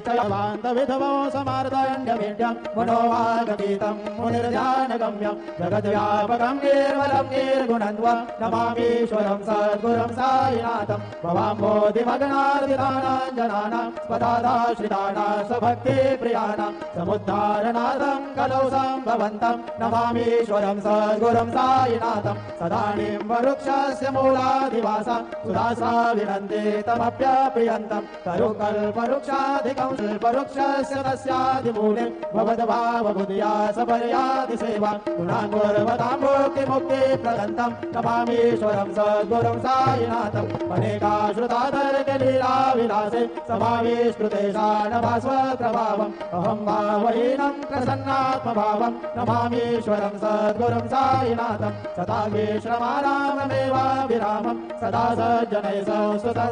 वान्तविधवो समार्दण्डमेढ्यं मनोवागतीतं मुनिर्ध्यानगम्यं जगद्व्यापकं निर्मलं निर्गुणन्त्वं नमामीश्वरं सद्गुरुं साईनाथं भवाम्बोधिमग्नार्दितानां जनानां स्वदादाश्रितानां स्वभक्तिप्रियाणां समुद्धारणार्थं कलौ सम्भवन्तं नमामीश्वरं सद्गुरुं साईनाथं सदानीं वरुक्षस्य मूलाधिवासं सुदासा विनन्ति तमप्यप्रियन्तं तरुकल्पवृक्षाधिकं कल्पवृक्षस्य तस्यादिमूले भवद्भावबुद्ध्या सपर्यादिसेवा गुणाङ्गुर्वतां मुक्तिप्रदन्तं नमामीश्वरं सद्गुरुं साईनाथम् अनेकाश्रुतातर्कलीलाविलासे समाविष्कृतेशानभास्वप्रभावम् अहं भावहीनं प्रसन्नात्मभावं नमामीश्वरं सद्गुरुं साईनाथं सदा विश्रमाराममेवाभिरामं सदा सज्जनैः संस्तुतं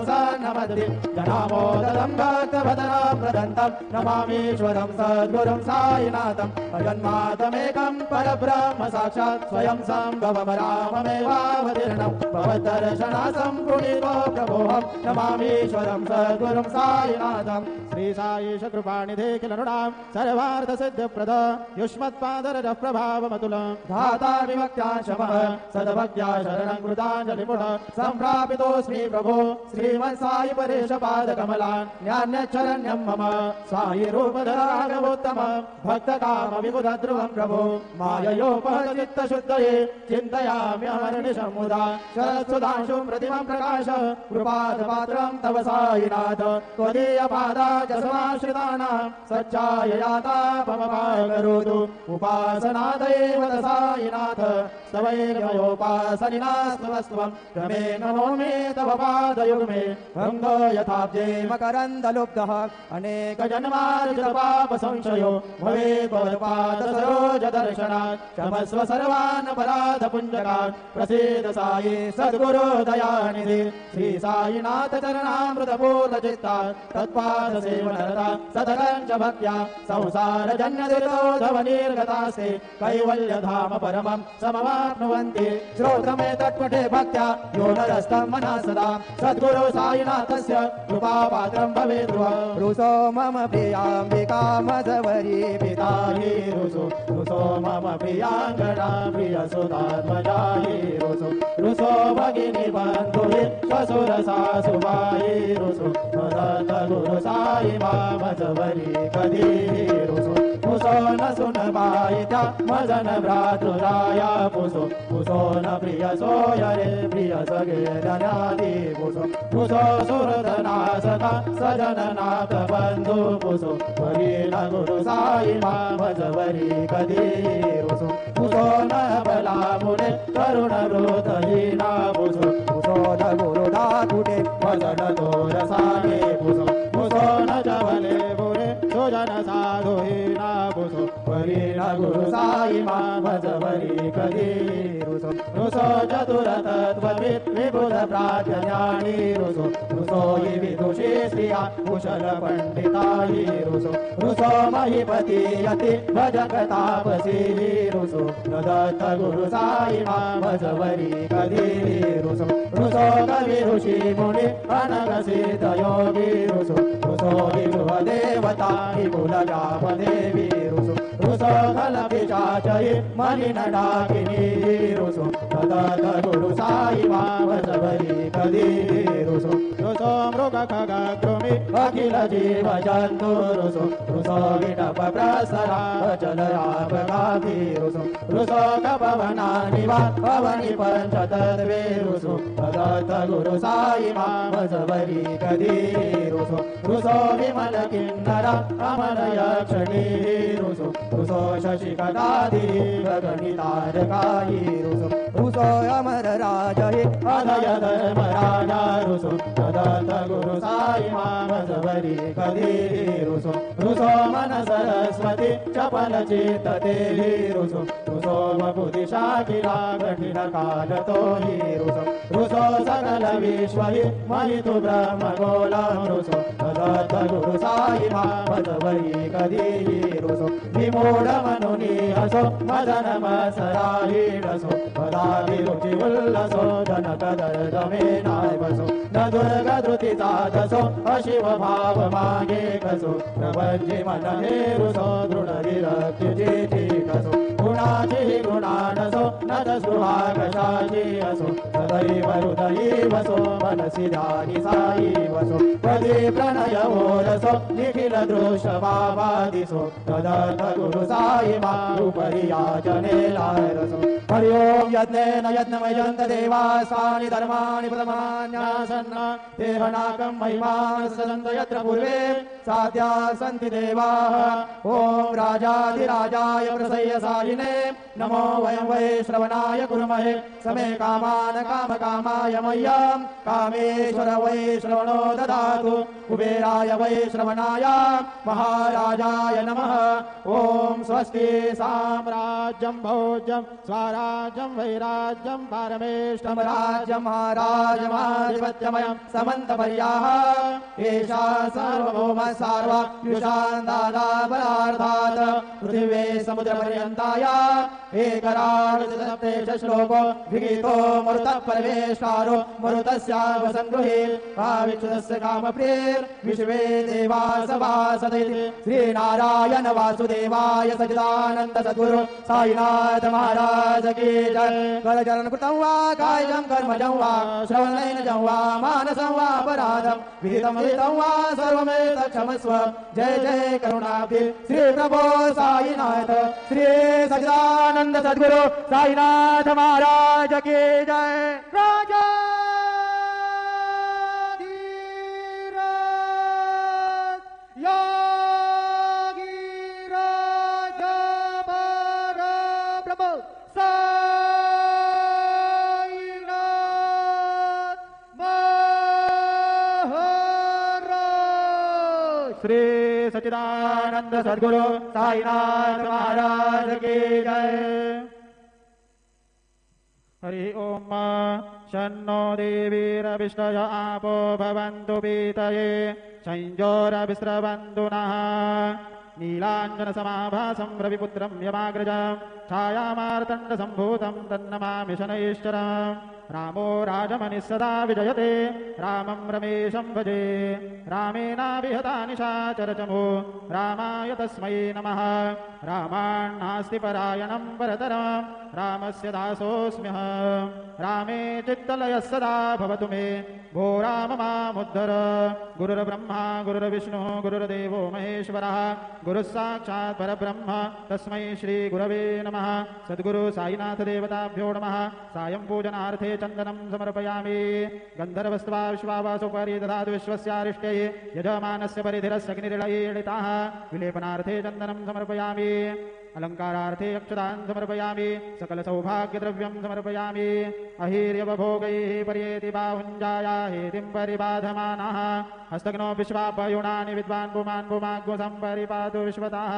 जनामोदं भक्तभदनप्रदन्तं नमामीश्वरं सद्गुरुं साईनाथम् अजन्मातमेकं परब्रह्म साक्षात् स्वयं सम्भवं राममेवावतीर्णं भवद्दर्शनासम्पूर्णितो प्रभोहं नमामीश्वरं सद्गुरुं साईनाथं श्री साईश कृपानिधे किल नृणां सर्वार्थसिद्धिप्रद युष्मत्पादरजः प्रभावमतुलं धाता विभक्त्या शमः सद्भक्त्या शरणं कृताञ्जलिपुट सम्प्रापितोऽस्मि प्रभो श्रीमन् साई परेश पादकमलान् न्यान्यच्छरण्यं मम साई रूपधरागवोत्तम भक्तकाम विबुधध्रुवं प्रभो माययोपहतचित्तशुद्धये चिन्तयाम्यहर्निशं मुदा शरत्सुधांशुं प्रतिमं प्रकाश कृपादपात्रं तव साईनाथ त्वदीयपादाजसमाश्रितानां सच्चाययातापमपाकरोतु उपासनादेव साईनाथ स्तवैर्मयोपासनिनास्तवस्त्वं क्रमेण नमोमि तव पादयुग्मे भङ्गो यथाब्जे मकरन्दलुब्धः अनेकजन्मार्जितपापसंशयो भवेद्भवत्पादसरोजदर्शनात् क्षमस्व सर्वान् अपराधपुञ्जकान् प्रसीद साई सद्गुरो दयानिधि श्री साईनाथ चरणामृतपूर्णचित्ता तत्पादसेवनरता सततं च भक्त्या संसारजन्यदुर्गोधवनिर्गतास्ते कैवल्यधाम परमं समवाप्नुवन्ति श्रोत्रमेतत्पठे भक्त्या यो नरस्तं मनः सदा सद्गुरो साईनाथस्य कृपापात्रं भवेत् रुसो मम प्रियाम्बिकामजवरी पिता हि रुसो मम प्रियाङ्गना प्रियसुतात्मजाहि रुसो भगिनी बन्धुहि श्वशुरसासुभाहि रुसो गुरु साई मामजवरी कधी रुसो न सुनबायिता मजन भ्रातृराया पुसो न प्रिय सोयरे प्रिय सगे जनादि पुसो सुरदनासका सजननाथ बन्धु पुसो वरीन गुरु साई मामजवरी कधी रुसो न बलामुने करुण वृतहीना पुसो न गुरुदाकुटे वजन दोरसाने पुसो न जवले बुरे सुजन साधुहीना पुसो वरीन गुरु साई मामजवरी कधी रुसो चतुर तत्त्ववित् विबुध प्राज्ञानी रुसो हि विदुषी स्त्रिया कुशल पंडिता हि रुसो महीपति यति भजकतापसी रुसो दत्त गुरु साई मामजवरी कधी रुसो कवि ऋषि मुनि अनगसित योगी रुसो विभुव देवता हि कुलजापदेवी रुसो कल पिशाचहि मलिनडाकिनी रुसो दत्त गुरु साई मामजवरी कधी रुसो मृग खग कृमि अखिल जीव जन्तु रुसो विटप प्रसरा चलयापगाधि रुसो कपवनानि वा पवनि पञ्चतत्वे रुसो दत्त गुरु साई मामजवरी कधी रुसो विमल किन्नर अमर यक्षिणी रुसो शशिकटाधि गगनितारकायि रुसो अमर राजहि अदय धर्मराजा रुसो दत्त गुरु साई मामजवरी कधी रुसो मन सरस्वती चपल चित्त देवी रुसो वपुदिशाखिला कठिन कालतो हि रुसो सकल विश्व हि महितु ब्रह्म गोलं रुसो दत्त गुरु साई मामजवरी कधी रुसो विमो प्रौढमनुनी हसो मदन मसराहीणसो पदाभिरुचि उल्लसो जनकदर्दमेनाय वसो न दुर्गधृतिचा दसो अशिव भाव मागे कसो प्रपंची मन हेरुसो दृढ विरक्तीची कसो गुणाची गुणानसो न स्पृहा कशाची असो सदैव हृदयी वसो मनसि ध्यानि साई वसो पदे प्रणय ओरसो निखिल दृश्यवादिसो तदर्थ गुरु साई मारुपरि याचने लारसो हरि ओम यज्ञेन यज्ञमयन्त देवासानि धर्माणि प्रथमान्यासन्न देवनाकं महिमान् सदन्त यत्र पूर्वे साध्या सन्ति देवाः ओम राजाधिराजाय प्रसय्यसायिने नमो वयं वै श्रवणाय कुर्महे समे कामान् कामकामाय मह्यं कामेश्वर वै श्रवणो ददातु कुबेराय वै श्रवणाय महाराजाय नमः ओम स्वस्ति साम्राज्यं भोज्यं स्वराज्यं वैराज्यं पारमेष्टं राज्यं महाराजमाधिपत्यमयं समन्तपर्याः एषा सार्वभौम सार्वयुषान्दादा बलार्थात् पृथिवे समुद्रपर्यन्ताय एकराडुसप्तेश श्लोको विगीतो मरुतः परमेश्वरो मरुतस्यावसङ्गृहे भाविक्षुतस्य कामप्रियेर् विश्वे देवा सभासदिति श्रीनारायण वासुदेवाय सच्चिदानन्द सद्गुरु साईनाथ महाराज की जय। करचरण कृतं वा कायजं कर्मजं वा श्रवणनयनजं वा मानसं वा अपराधं विहितं विहितं वा सर्वमेतत् क्षमस्व। जय जय करुणाब्धि श्री प्रभो साईनाथ श्री सच्चिदानंद सद्गुरु साईनाथ महाराज की जय। राजाधिराज योगीराज परब्रह्म साईनाथ महाराज श्री सच्चिदानंद सद्गुरु साईनाथ महाराज की जय। हरि ओम शन्नो देवीरविष्टय आपो भवन्तु पीतये संयोरविस्रवन्तु नः नीलाञ्जनसमाभासं रविपुत्रं यमाग्रजं छायामार्तण्डसम्भूतं तन्नमामि शनैश्चरम्। रामो राजमनिः सदा विजयते रामं रमेशं भजे रामेणाभिहता निशाचरचमो रामाय तस्मै नमः। रामान्नास्ति परायणं परतरं रामस्य दासोऽस्म्यहं रामे चित्तलयः सदा भवतु मे भो राम मामुद्धर। गुरुर्ब्रह्मा गुरुर्विष्णुः गुरुर्देवो महेश्वरः गुरुः साक्षात् परब्रह्म तस्मै श्री गुरवे नमः। सद्गुरु साईनाथ देवताभ्यो नमः। सायं पूजनार्थे चन्दनं समर्पयामि गन्धर्वस्त्वा विश्वावासोपरि ददातु विश्वस्यारिष्टये यजमानस्य परिधिरस्य अग्निर्लयेणिताः विलेपनार्थे चन्दनं समर्पयामि अलङ्कारार्थे अक्षतान् समर्पयामि सकलसौभाग्यद्रव्यं समर्पयामि। अहीर्यवभोगैः पर्येति बाहुञ्जाया हेतिं परिबाधमानः हस्तघ्नो विश्वापयुणानि विद्वान् पुमान् पुमाग्गो सम्परिपातु विश्वतः।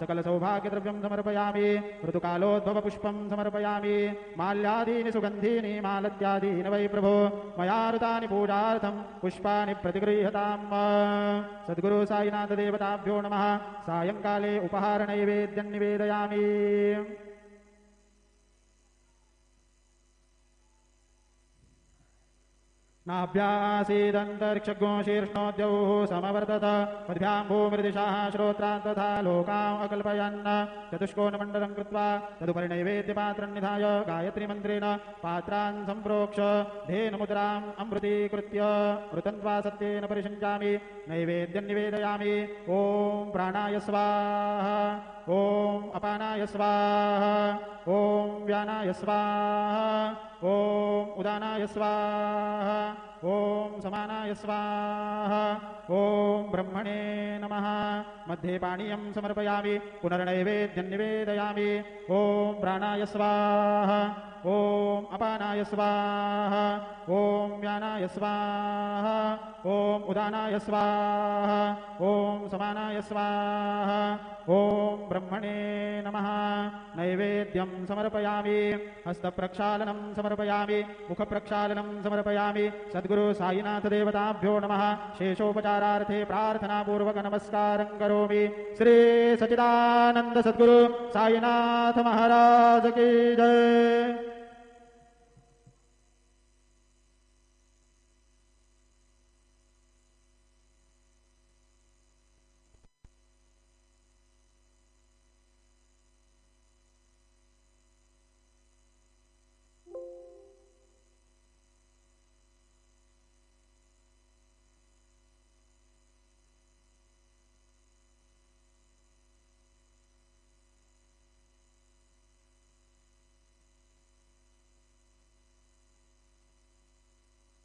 सकलसौभाग्यद्रव्यं समर्पयामि ऋतुकालोद्भवपुष्पं समर्पयामि माल्यादीनि सुगन्धीनि मालत्यादीनि वै प्रभो मया ऋतानि पूजार्थं पुष्पाणि प्रतिगृह्यताम्। सद्गुरु साईनाथ देवताभ्यो नमः। सायंकाले उपहारनैवेद्यं निवेदयामि। नाभ्यासीदन्तरिक्षगो शीर्ष्णोद्यौः समवर्तत पद्भ्यां भूमिर्दिशाः श्रोत्रान् तथा लोकाम् अकल्पयन् चतुष्कोणमण्डलं कृत्वा तदुपरि नैवेद्यपात्रं निधाय गायत्रीमन्त्रेण पात्रान् सम्प्रोक्ष धेनुमुद्राम् अमृतीकृत्य ऋतन्त्वा सत्येन परिषञ्चामि नैवेद्यं निवेदयामि। ॐ प्राणाय स्वाहा ॐ अपानाय स्वाहा ॐ व्यानाय स्वाहा ॐ उदानाय स्वाहा ॐ समानाय स्वाहा ॐ ब्रह्मणे नमः। मध्ये पानीयं समर्पयामि पुनर्नैवेद्यं निवेदयामि। ॐ प्राणाय स्वाहा ॐ अपानाय स्वाहा ॐ व्यानाय स्वाहा ॐ उदानाय स्वाहा ॐ समानाय स्वाहा ॐ ब्रह्मणे नमः। नैवेद्यं समर्पयामि हस्तप्रक्षालनं समर्पयामि मुखप्रक्षालनं समर्पयामि। सद्गुरु साईनाथ देवताभ्यो नमः। शेषोपचार उपचारार्थे प्रार्थनापूर्वक नमस्कारं करोमि। श्री सच्चिदानंद सद्गुरु साईनाथ महाराज की जय।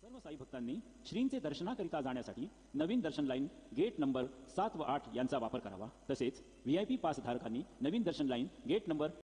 सर्व साई भक्तांनी श्रींचे दर्शनाकरिता जाण्यासाठी नवीन दर्शन लाईन गेट नंबर 7 व 8 यांचा वापर करावा। तसेच VIP पास धारकांनी नवीन दर्शन लाईन गेट नंबर